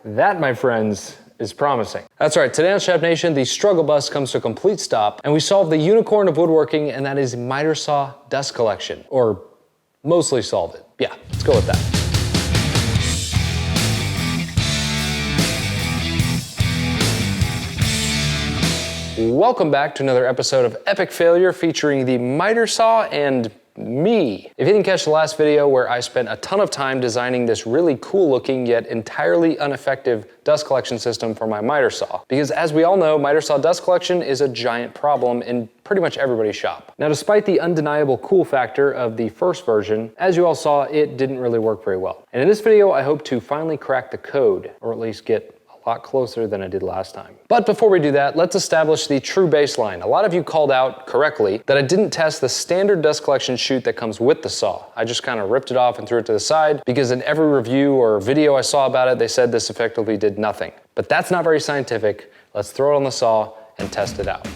That, my friends, is promising. That's right, today on Chef Nation, the struggle bus comes to a complete stop, and we solve the unicorn of woodworking, and that is miter saw dust collection, or mostly solve it. Yeah, let's go with that. Welcome back to another episode of Epic Failure featuring the miter saw and me. If you didn't catch the last video where I spent a ton of time designing this really cool looking yet entirely ineffective dust collection system for my miter saw, because as we all know, miter saw dust collection is a giant problem in pretty much everybody's shop. Now, despite the undeniable cool factor of the first version, as you all saw, it didn't really work very well. And in this video, I hope to finally crack the code, or at least get a lot closer than I did last time. But before we do that, let's establish the true baseline. A lot of you called out correctly that I didn't test the standard dust collection chute that comes with the saw. I just kind of ripped it off and threw it to the side because in every review or video I saw about it, they said this effectively did nothing. But that's not very scientific. Let's throw it on the saw and test it out.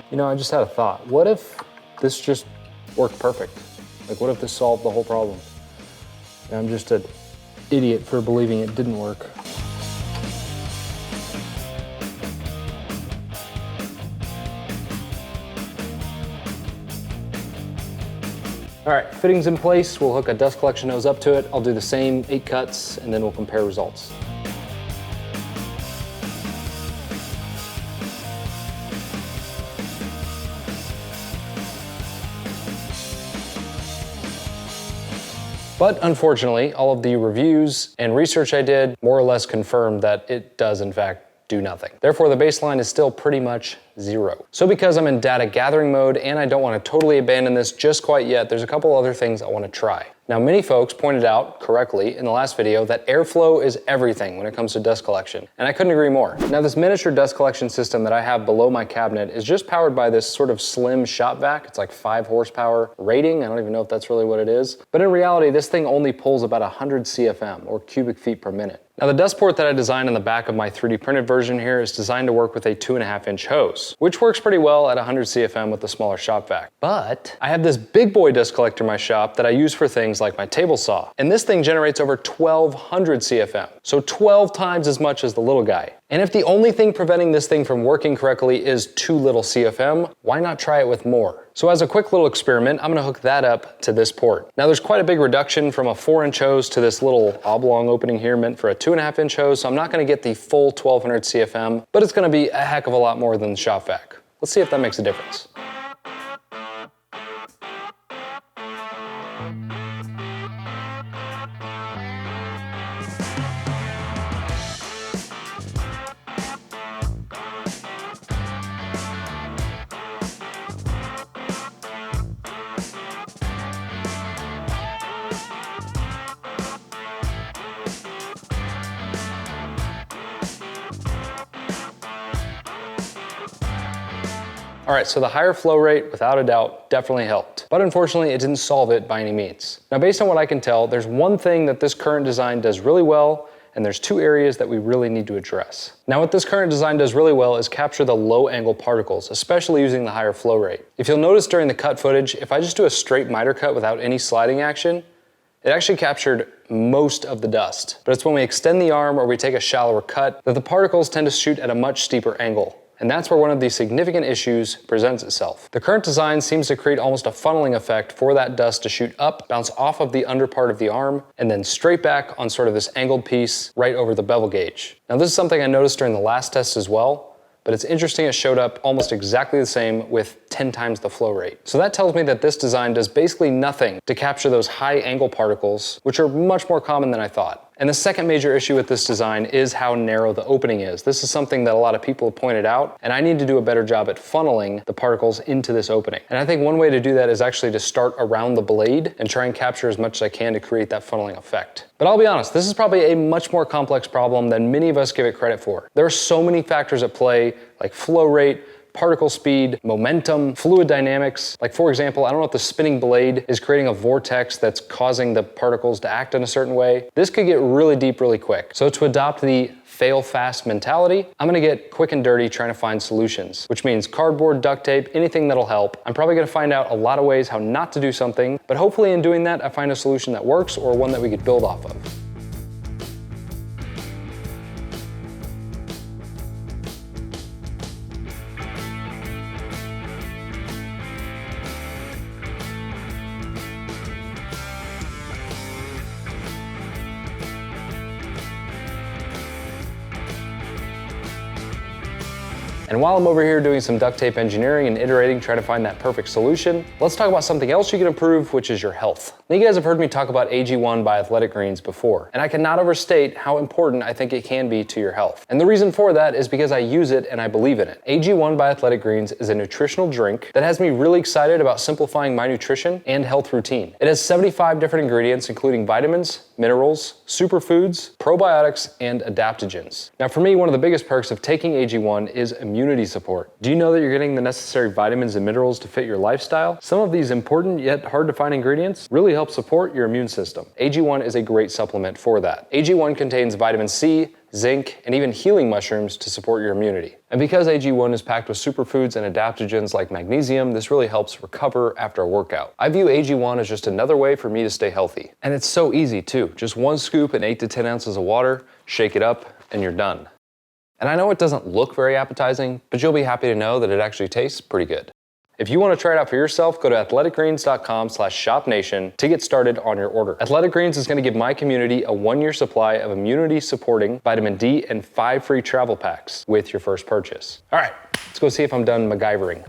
You know, I just had a thought. What if this just worked perfect? Like, what if this solved the whole problem? And I'm just an idiot for believing it didn't work. All right, fittings in place. We'll hook a dust collection nose up to it. I'll do the same 8 cuts and then we'll compare results. But unfortunately, all of the reviews and research I did more or less confirmed that it does in fact do nothing. Therefore, the baseline is still pretty much 0. So because I'm in data gathering mode and I don't want to totally abandon this just quite yet, there's a couple other things I want to try. Now, many folks pointed out correctly in the last video that airflow is everything when it comes to dust collection, and I couldn't agree more. Now, this miniature dust collection system that I have below my cabinet is just powered by this sort of slim shop vac. It's like 5 horsepower rating. I don't even know if that's really what it is. But in reality, this thing only pulls about 100 CFM, or cubic feet per minute. Now, the dust port that I designed in the back of my 3D printed version here is designed to work with a 2.5-inch hose, which works pretty well at 100 CFM with the smaller shop vac. But I have this big boy dust collector in my shop that I use for things like my table saw. And this thing generates over 1,200 CFM, so 12 times as much as the little guy. And if the only thing preventing this thing from working correctly is too little CFM, why not try it with more? So as a quick little experiment, I'm gonna hook that up to this port. Now there's quite a big reduction from a 4-inch hose to this little oblong opening here meant for a 2.5-inch hose, so I'm not gonna get the full 1,200 CFM, but it's gonna be a heck of a lot more than the shop vac. Let's see if that makes a difference. All right, so the higher flow rate, without a doubt, definitely helped. But unfortunately, it didn't solve it by any means. Now, based on what I can tell, there's one thing that this current design does really well, and there's 2 areas that we really need to address. Now, what this current design does really well is capture the low angle particles, especially using the higher flow rate. If you'll notice during the cut footage, if I just do a straight miter cut without any sliding action, it actually captured most of the dust. But it's when we extend the arm or we take a shallower cut that the particles tend to shoot at a much steeper angle. And that's where one of these significant issues presents itself. The current design seems to create almost a funneling effect for that dust to shoot up, bounce off of the under part of the arm, and then straight back on sort of this angled piece right over the bevel gauge. Now, this is something I noticed during the last test as well, but it's interesting it showed up almost exactly the same with 10 times the flow rate. So that tells me that this design does basically nothing to capture those high angle particles, which are much more common than I thought. And the second major issue with this design is how narrow the opening is. This is something that a lot of people have pointed out, and I need to do a better job at funneling the particles into this opening. And I think one way to do that is actually to start around the blade and try and capture as much as I can to create that funneling effect. But I'll be honest, this is probably a much more complex problem than many of us give it credit for. There are so many factors at play, like flow rate, particle speed, momentum, fluid dynamics. Like for example, I don't know if the spinning blade is creating a vortex that's causing the particles to act in a certain way. This could get really deep really quick. So to adopt the fail fast mentality, I'm gonna get quick and dirty trying to find solutions, which means cardboard, duct tape, anything that'll help. I'm probably gonna find out a lot of ways how not to do something, but hopefully in doing that, I find a solution that works or one that we could build off of. And while I'm over here doing some duct tape engineering and iterating, trying to find that perfect solution, let's talk about something else you can improve, which is your health. Now you guys have heard me talk about AG1 by Athletic Greens before, and I cannot overstate how important I think it can be to your health. And the reason for that is because I use it and I believe in it. AG1 by Athletic Greens is a nutritional drink that has me really excited about simplifying my nutrition and health routine. It has 75 different ingredients, including vitamins, minerals, superfoods, probiotics, and adaptogens. Now for me, one of the biggest perks of taking AG1 is immunity support. Do you know that you're getting the necessary vitamins and minerals to fit your lifestyle? Some of these important yet hard to find ingredients really help support your immune system. AG1 is a great supplement for that. AG1 contains vitamin C, zinc, and even healing mushrooms to support your immunity. And because AG1 is packed with superfoods and adaptogens like magnesium, this really helps recover after a workout. I view AG1 as just another way for me to stay healthy. And it's so easy too. Just one scoop and 8 to 10 ounces of water, shake it up, and you're done. And I know it doesn't look very appetizing, but you'll be happy to know that it actually tastes pretty good. If you want to try it out for yourself, go to athleticgreens.com/shopnation to get started on your order. Athletic Greens is going to give my community a 1-year supply of immunity supporting vitamin D and 5 free travel packs with your first purchase. All right, let's go see if I'm done MacGyvering.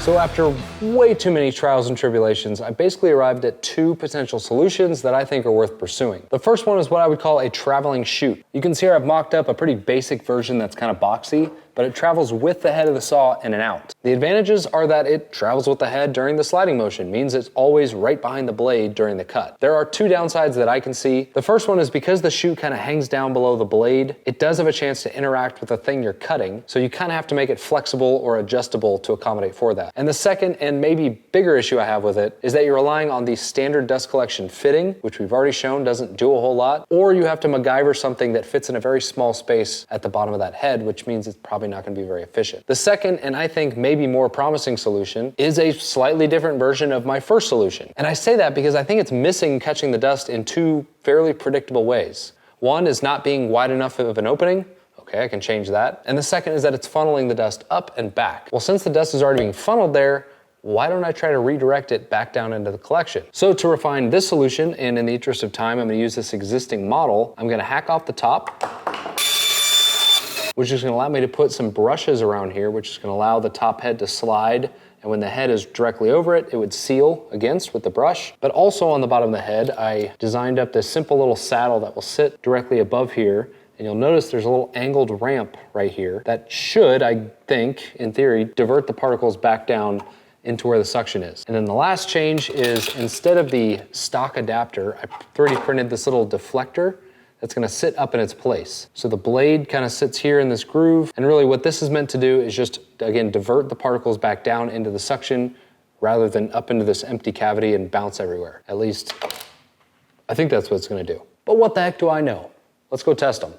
So after way too many trials and tribulations, I basically arrived at 2 potential solutions that I think are worth pursuing. The first one is what I would call a traveling chute. You can see here I've mocked up a pretty basic version that's kind of boxy, but it travels with the head of the saw in and out. The advantages are that it travels with the head during the sliding motion, means it's always right behind the blade during the cut. There are 2 downsides that I can see. The first one is because the chute kind of hangs down below the blade, it does have a chance to interact with the thing you're cutting, so you kind of have to make it flexible or adjustable to accommodate for that. And the second and maybe bigger issue I have with it is that you're relying on the standard dust collection fitting, which we've already shown doesn't do a whole lot, or you have to MacGyver something that fits in a very small space at the bottom of that head, which means it's probably not going to be very efficient. The second, and I think maybe more promising solution, is a slightly different version of my first solution. And I say that because I think it's missing catching the dust in 2 fairly predictable ways. One is not being wide enough of an opening. Okay, I can change that. And the second is that it's funneling the dust up and back. Well, since the dust is already being funneled there, why don't I try to redirect it back down into the collection? So to refine this solution, and in the interest of time, I'm gonna use this existing model. I'm gonna hack off the top, which is gonna allow me to put some brushes around here, which is gonna allow the top head to slide. And when the head is directly over it, it would seal against with the brush. But also on the bottom of the head, I designed up this simple little saddle that will sit directly above here. And you'll notice there's a little angled ramp right here that should, I think, in theory, divert the particles back down into where the suction is. And then the last change is instead of the stock adapter, I 3D printed this little deflector that's gonna sit up in its place. So the blade kind of sits here in this groove. And really what this is meant to do is just, again, divert the particles back down into the suction rather than up into this empty cavity and bounce everywhere. At least, I think that's what it's gonna do. But what the heck do I know? Let's go test them.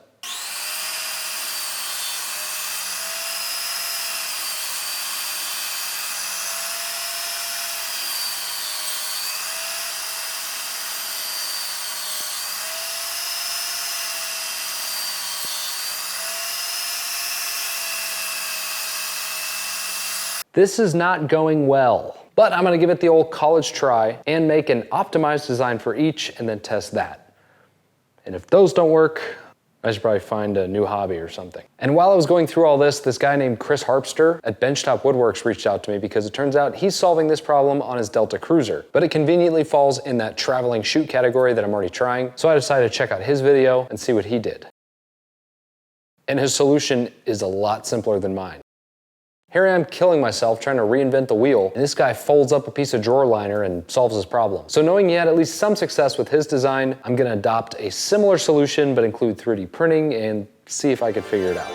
This is not going well, but I'm gonna give it the old college try and make an optimized design for each and then test that. And if those don't work, I should probably find a new hobby or something. And while I was going through all this guy named Harpster at Benchtop Woodworks reached out to me because it turns out he's solving this problem on his Delta Cruzer, but it conveniently falls in that traveling chute category that I'm already trying. So I decided to check out his video and see what he did. And his solution is a lot simpler than mine. Here I am killing myself trying to reinvent the wheel, and this guy folds up a piece of drawer liner and solves his problem. So knowing he had at least some success with his design, I'm gonna adopt a similar solution but include 3D printing and see if I could figure it out.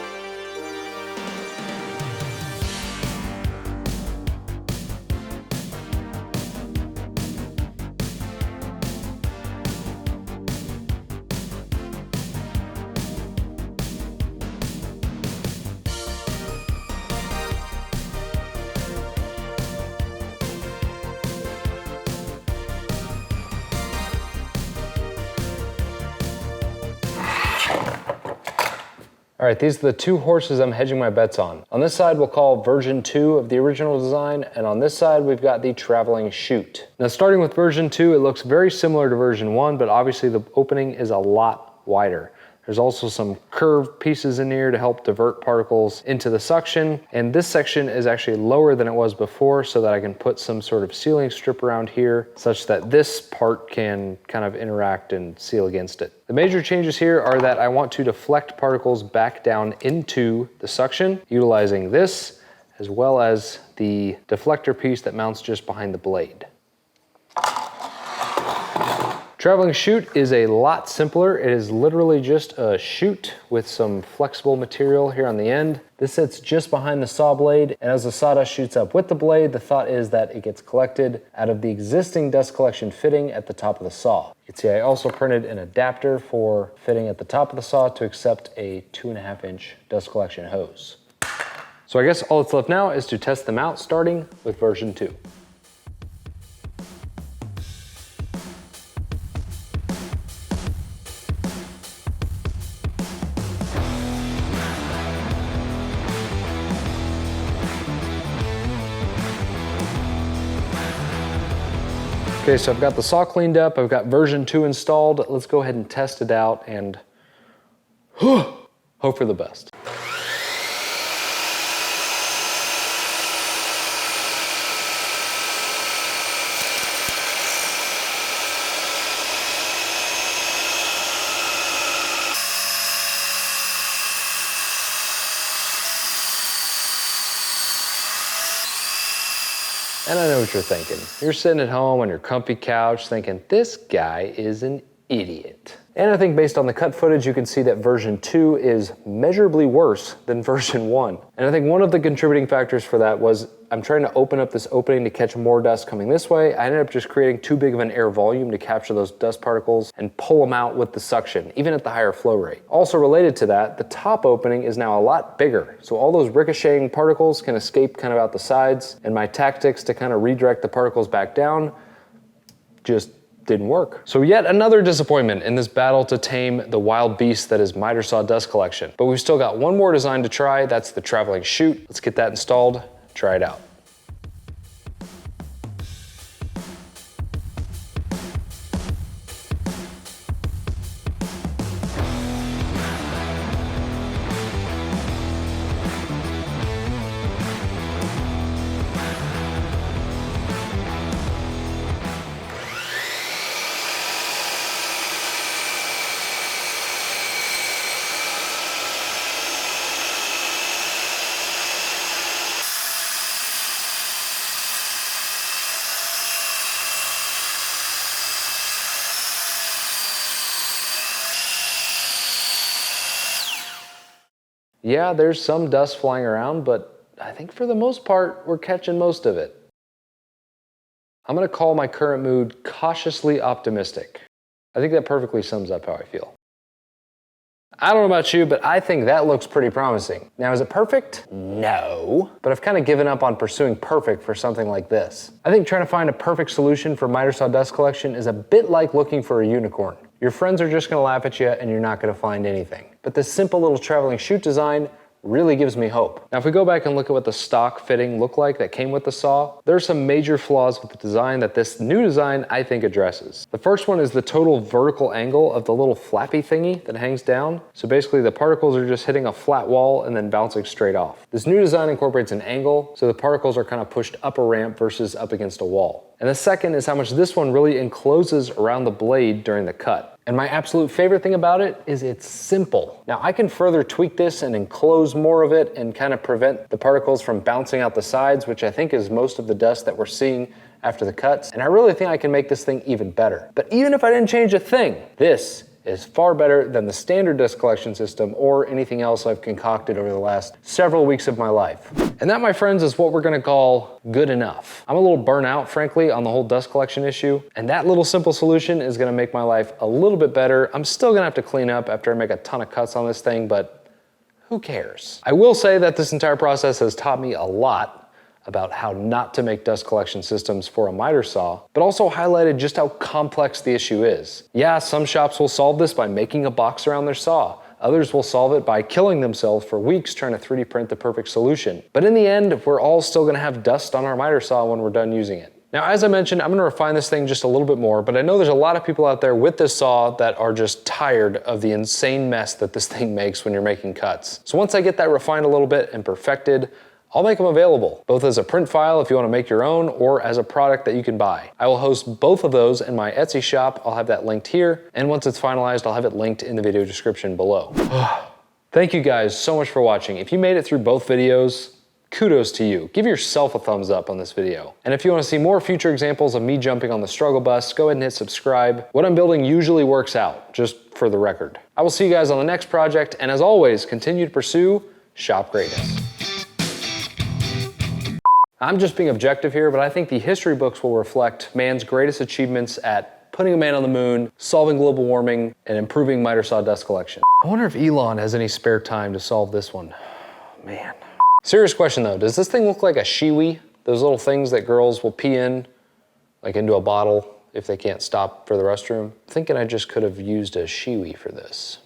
All right, these are the two horses I'm hedging my bets on. On this side, we'll call version 2 of the original design, and on this side, we've got the traveling chute. Now, starting with version 2, it looks very similar to version 1, but obviously the opening is a lot wider. There's also some curved pieces in here to help divert particles into the suction. And this section is actually lower than it was before so that I can put some sort of sealing strip around here such that this part can kind of interact and seal against it. The major changes here are that I want to deflect particles back down into the suction utilizing this as well as the deflector piece that mounts just behind the blade. Traveling chute is a lot simpler. It is literally just a chute with some flexible material here on the end. This sits just behind the saw blade, and as the sawdust shoots up with the blade, the thought is that it gets collected out of the existing dust collection fitting at the top of the saw. You can see I also printed an adapter for fitting at the top of the saw to accept a 2.5-inch dust collection hose. So I guess all that's left now is to test them out, starting with version 2. Okay, so I've got the saw cleaned up, I've got version 2 installed. Let's go ahead and test it out and hope for the best. And I know what you're thinking. You're sitting at home on your comfy couch thinking, this guy is an idiot. And I think based on the cut footage, you can see that version 2 is measurably worse than version 1. And I think one of the contributing factors for that was I'm trying to open up this opening to catch more dust coming this way. I ended up just creating too big of an air volume to capture those dust particles and pull them out with the suction, even at the higher flow rate. Also related to that, the top opening is now a lot bigger. So all those ricocheting particles can escape kind of out the sides, and my tactics to kind of redirect the particles back down just didn't work. So yet another disappointment in this battle to tame the wild beast that is miter saw dust collection. But we've still got one more design to try. That's the traveling chute. Let's get that installed, try it out. Yeah, there's some dust flying around, but I think for the most part, we're catching most of it. I'm gonna call my current mood cautiously optimistic. I think that perfectly sums up how I feel. I don't know about you, but I think that looks pretty promising. Now, is it perfect? No, but I've kind of given up on pursuing perfect for something like this. I think trying to find a perfect solution for miter saw dust collection is a bit like looking for a unicorn. Your friends are just gonna laugh at you and you're not gonna find anything. But this simple little traveling chute design really gives me hope. Now, if we go back and look at what the stock fitting looked like that came with the saw, there are some major flaws with the design that this new design, I think, addresses. The first one is the total vertical angle of the little flappy thingy that hangs down. So basically the particles are just hitting a flat wall and then bouncing straight off. This new design incorporates an angle, so the particles are kind of pushed up a ramp versus up against a wall. And the second is how much this one really encloses around the blade during the cut. And my absolute favorite thing about it is it's simple. Now I can further tweak this and enclose more of it and kind of prevent the particles from bouncing out the sides, which I think is most of the dust that we're seeing after the cuts. And I really think I can make this thing even better. But even if I didn't change a thing, this is far better than the standard dust collection system or anything else I've concocted over the last several weeks of my life. And that, my friends, is what we're gonna call good enough. I'm a little burnt out, frankly, on the whole dust collection issue, and that little simple solution is gonna make my life a little bit better. I'm still gonna have to clean up after I make a ton of cuts on this thing, but who cares? I will say that this entire process has taught me a lot about how not to make dust collection systems for a miter saw, but also highlighted just how complex the issue is. Yeah, some shops will solve this by making a box around their saw. Others will solve it by killing themselves for weeks trying to 3D print the perfect solution. But in the end, we're all still gonna have dust on our miter saw when we're done using it. Now, as I mentioned, I'm gonna refine this thing just a little bit more, but I know there's a lot of people out there with this saw that are just tired of the insane mess that this thing makes when you're making cuts. So once I get that refined a little bit and perfected, I'll make them available, both as a print file if you want to make your own or as a product that you can buy. I will host both of those in my Etsy shop. I'll have that linked here. And once it's finalized, I'll have it linked in the video description below. Thank you guys so much for watching. If you made it through both videos, kudos to you. Give yourself a thumbs up on this video. And if you want to see more future examples of me jumping on the struggle bus, go ahead and hit subscribe. What I'm building usually works out, just for the record. I will see you guys on the next project. And as always, continue to pursue shop greatness. I'm just being objective here, but I think the history books will reflect man's greatest achievements at putting a man on the moon, solving global warming, and improving miter saw dust collection. I wonder if Elon has any spare time to solve this one. Man. Serious question though, does this thing look like a shiwi? Those little things that girls will pee in, like into a bottle if they can't stop for the restroom? I'm thinking I just could have used a shiwi for this.